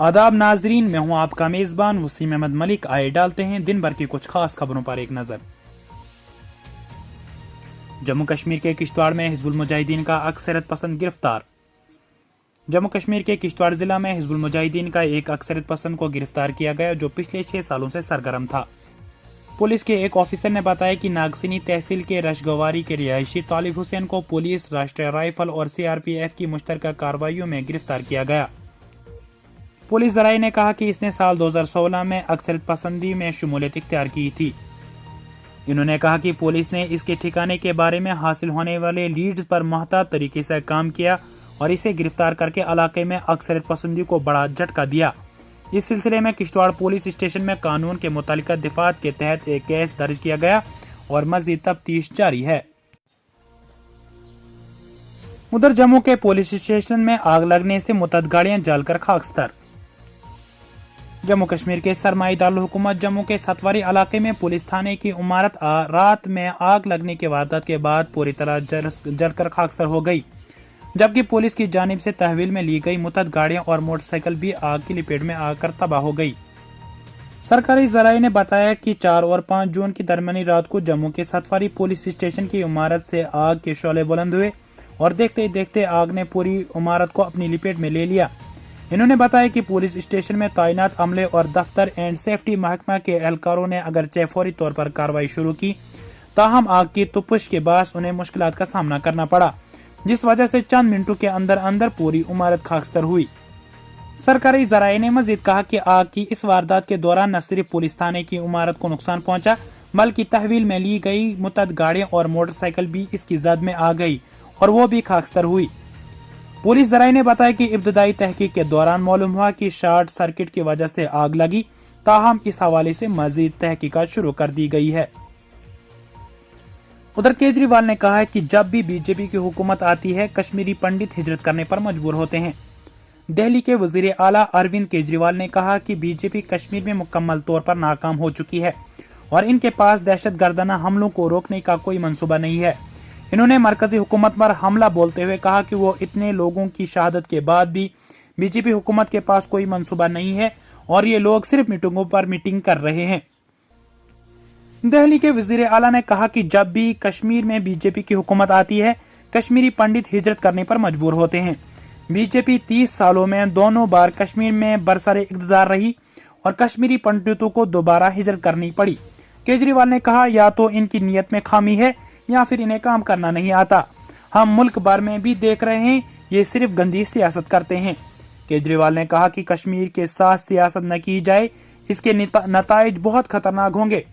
आदाब नाजरीन, मैं हूं आपका मेजबान वसीम अहमद मलिक। आए डालते हैं दिन भर की कुछ खास खबरों पर एक नजर। जम्मू कश्मीर के किश्तवाड़ में हिजबुल मुजाहिदीन का अक्सरियत पसंद गिरफ्तार। जम्मू कश्मीर के किश्तवाड़ जिला में हिजबुल मुजाहिदीन का एक अक्सरियत पसंद को गिरफ्तार किया गया जो पिछले 6 सालों से सरगर्म था। पुलिस के एक ऑफिसर ने बताया कि नागसिनी तहसील के रशगवारी के रिहायशी तालिब हुसैन को पुलिस, राष्ट्रीय राइफल और CRPF की मुश्तरका कार्रवाइयों में गिरफ्तार किया गया। पुलिस ज़राए ने कहा कि इसने साल 2016 में अक्सरियत पसंदी में शमूलियत इख्तियार की थी। इन्होंने कहा कि पुलिस ने इसके ठिकाने के बारे में हासिल होने वाले लीड्स पर मुहतात तरीके से काम किया और इसे गिरफ्तार करके इलाके में अक्सरियत पसंदी को बड़ा झटका दिया। इस सिलसिले में किश्तवाड़ पुलिस स्टेशन में कानून के मुतालिका दिफात के तहत एक केस दर्ज किया गया और मज़ीद तफ्तीश जारी है। उधर जम्मू के पुलिस स्टेशन में आग लगने से मुतअद्दिद गाड़ियां जलकर खाकस्तर। जम्मू कश्मीर के सरमाई दारुल हुकूमत जम्मू के सतवारी इलाके में पुलिस थाने की इमारत रात में आग लगने की वारदात के बाद पूरी तरह जलकर खाकस्तर हो गई, जबकि पुलिस की जानिब से तहवील में ली गई मुतअद्दिद गाड़ियां और मोटरसाइकिल भी आग की लपेट में आकर तबाह हो गई। सरकारी ज़राए ने बताया कि 4 और 5 जून की दरमियानी रात को जम्मू के सतवारी पुलिस स्टेशन की इमारत से आग के शोले बुलंद हुए और देखते ही देखते आग ने पूरी इमारत को अपनी लपेट में ले लिया। इन्होंने बताया कि पुलिस स्टेशन में तैनात अमले और दफ्तर एंड सेफ्टी महकमा के एहलकारों ने अगरचे फौरी तौर पर कार्रवाई शुरू की, ताहम आग की तपश के बाद उन्हें मुश्किलात का सामना करना पड़ा, जिस वजह से चंद मिनटों के अंदर अंदर पूरी इमारत खाकस्तर हुई। सरकारी ज़राए ने मजीद कहा कि आग की इस वारदात के दौरान न सिर्फ पुलिस थाने की इमारत को नुकसान पहुंचा, बल्कि तहवील में ली गई मुतअद्दिद गाड़ियां और मोटरसाइकिल भी इसकी जद में आ गई और वो भी खाकस्तर हुई। पुलिस ज़राए ने बताया कि इब्तदाई तहकीक के दौरान मालूम हुआ कि शॉर्ट सर्किट की वजह से आग लगी, ताहम इस हवाले से मजीद तहकीकात शुरू कर दी गई है। उधर केजरीवाल ने कहा है कि जब भी बीजेपी की हुकूमत आती है, कश्मीरी पंडित हिजरत करने पर मजबूर होते हैं। दिल्ली के वजीर आला अरविंद केजरीवाल ने कहा कि बीजेपी कश्मीर में मुकम्मल तौर पर नाकाम हो चुकी है और इनके पास दहशत गर्दाना हमलों को रोकने का कोई मंसूबा नहीं है। इन्होंने मरकजी हुकूमत पर हमला बोलते हुए कहा कि वो इतने लोगों की शहादत के बाद भी बीजेपी हुकूमत के पास कोई मंसूबा नहीं है और ये लोग सिर्फ मीटिंगों पर मीटिंग कर रहे हैं। दिल्ली के वजीर आला ने कहा कि जब भी कश्मीर में बीजेपी की हुकूमत आती है, कश्मीरी पंडित हिजरत करने पर मजबूर होते हैं। बीजेपी 30 सालों में दोनों बार कश्मीर में बरसरे इक़्तिदार रही और कश्मीरी पंडितों को दोबारा हिजरत करनी पड़ी। केजरीवाल ने कहा, या तो इनकी नीयत में खामी है या फिर इन्हें काम करना नहीं आता। हम मुल्क भर में भी देख रहे हैं, ये सिर्फ गंदी सियासत करते हैं। केजरीवाल ने कहा कि कश्मीर के साथ सियासत न की जाए, इसके नताइज बहुत खतरनाक होंगे।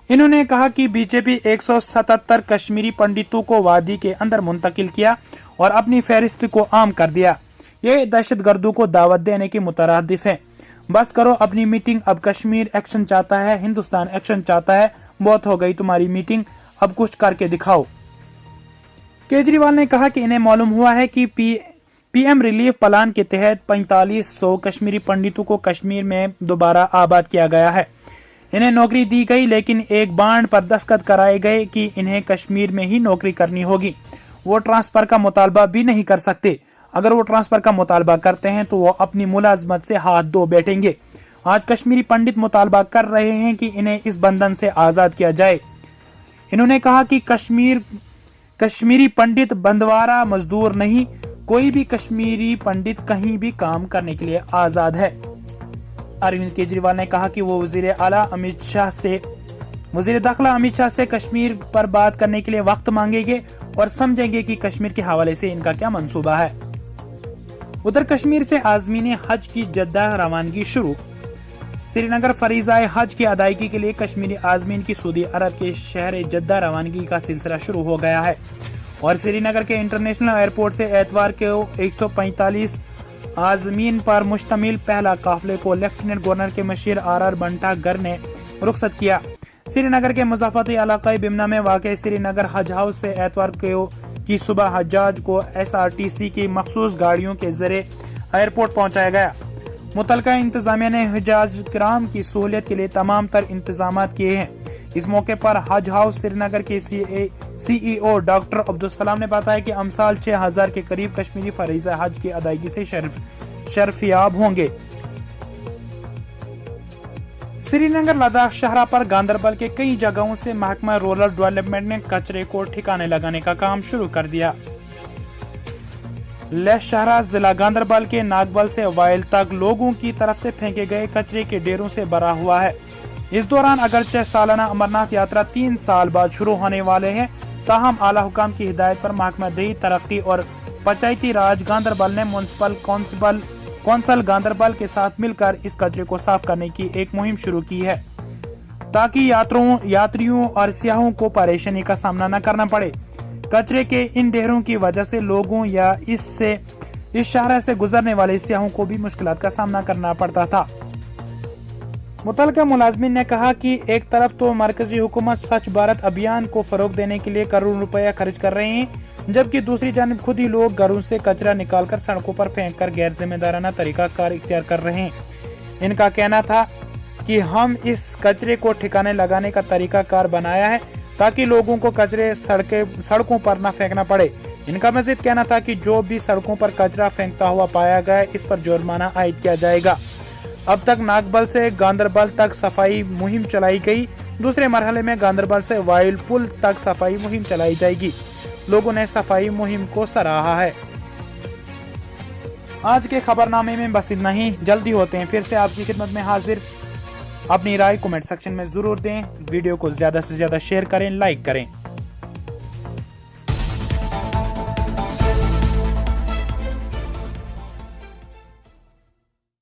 इन्होंने कहा कि बीजेपी 177 कश्मीरी पंडितों को वादी के अंदर मुंतकिल किया और अपनी फहरिस्त को आम कर दिया। ये दहशतगर्दों को दावत देने के मुतरादिफ है। बस करो अपनी मीटिंग, अब कश्मीर एक्शन चाहता है, हिंदुस्तान एक्शन चाहता है। बहुत हो गई तुम्हारी मीटिंग, अब कुछ करके दिखाओ। केजरीवाल ने कहा कि इन्हें मालूम हुआ है कि पीएम रिलीफ प्लान के तहत 4500 कश्मीरी पंडितों को कश्मीर में दोबारा आबाद किया गया है। इन्हें नौकरी दी गई, लेकिन एक बांड पर दस्तखत कराए गए कि इन्हें कश्मीर में ही नौकरी करनी होगी। वो ट्रांसफर का मुतालबा भी नहीं कर सकते। अगर वो ट्रांसफर का मुतालबा करते हैं तो वो अपनी मुलाजमत से हाथ धो बैठेंगे। आज कश्मीरी पंडित मुतालबा कर रहे हैं कि इन्हें इस बंधन से आजाद किया जाए। इन्होंने कहा कि कश्मीरी पंडित बंदवारा मजदूर नहीं, कोई भी कश्मीरी पंडित कहीं भी काम करने के लिए आजाद है। अरविंद केजरीवाल ने कहा कि वो वजीर दाखिला अमित शाह से कश्मीर पर बात करने के लिए वक्त मांगेंगे और समझेंगे कि कश्मीर के हवाले से इनका क्या मंसूबा है। उधर कश्मीर से आज़मीन हज की जद्दा रवानगी शुरू। श्रीनगर फरीज़ाए हज की अदायगी के लिए कश्मीरी आज़मीन की सऊदी अरब के शहर जद्दा रवानगी का सिलसिला शुरू हो गया है और श्रीनगर के इंटरनेशनल एयरपोर्ट से एतवार को 145 आज़मीन पर मुश्तमिल पहला काफिले को लेफ्टिनेंट गवर्नर के मशीर RR बंटागर ने रुखसत किया। श्रीनगर के मुज़ाफ़ती इलाक़े बिमना में वाक़ श्रीनगर हज हाउस से एतवार की सुबह हज्जाज को SRTC की मखसूस गाड़ियों के जरिए एयरपोर्ट पहुंचाया गया। मुतलका इंतजामिया ने हज्जाज किराम की सहूलियत के लिए तमाम तर इंतजाम किए हैं। इस मौके पर हज हाउस श्रीनगर के CEO डॉक्टर अब्दुल सलाम ने बताया कि अमसाल 6000 के करीब कश्मीरी फरीज़ा हज की अदायगी से शर्फियाब होंगे। श्री नगर लद्दाख शहरा पर गांधरबल के कई जगहों से महकमा रूरल डेवलपमेंट ने कचरे को ठिकाने लगाने का काम शुरू कर दिया। लेह शहरा जिला गांधरबल के नागबल से वाइल तक लोगों की तरफ से फेंके गए कचरे के ढेरों से भरा हुआ है। इस दौरान अगरचे सालाना अमरनाथ यात्रा 3 साल बाद शुरू होने वाले हैं, ताहम आला हुकाम की हिदायत पर महकमा दही तरक्की और पंचायती राज गांधरबल ने म्युनिसिपल कौंसिल गांधरबल के साथ मिलकर इस कचरे को साफ करने की एक मुहिम शुरू की है, ताकि यात्रियों और सियाहों को परेशानी का सामना न करना पड़े। कचरे के इन ढेरों की वजह से लोगों या इस शहर से गुजरने वाले सियाहों को भी मुश्किलात का सामना करना पड़ता था। मुतलका मुलाजमिन ने कहा कि एक तरफ तो मरकजी हुकूमत स्वच्छ भारत अभियान को फरोग देने के लिए करोड़ों रुपया खर्च कर रहे हैं, जबकि दूसरी जानिब खुद ही लोग घरों से कचरा निकालकर सड़कों पर फेंककर गैर जिम्मेदाराना तरीका कार इख्तियार कर रहे हैं। इनका कहना था कि हम इस कचरे को ठिकाने लगाने का तरीका कार बनाया है ताकि लोगों को कचरे सड़कों पर न फेंकना पड़े। इनका मजीद कहना था कि जो भी सड़कों पर कचरा फेंकता हुआ पाया गया इस पर जुर्माना आयद किया जाएगा। अब तक नागबल से गांधरबल तक सफाई मुहिम चलाई गई। दूसरे मरहले में गांधरबल से वाइल पुल तक सफाई मुहिम चलाई जाएगी। लोगों ने सफाई मुहिम को सराहा है। आज के खबरनामे में बस इतना ही। जल्दी होते हैं फिर से आपकी खिदमत में हाजिर। अपनी राय कमेंट सेक्शन में जरूर दें। वीडियो को ज्यादा से ज्यादा शेयर करें, लाइक करें।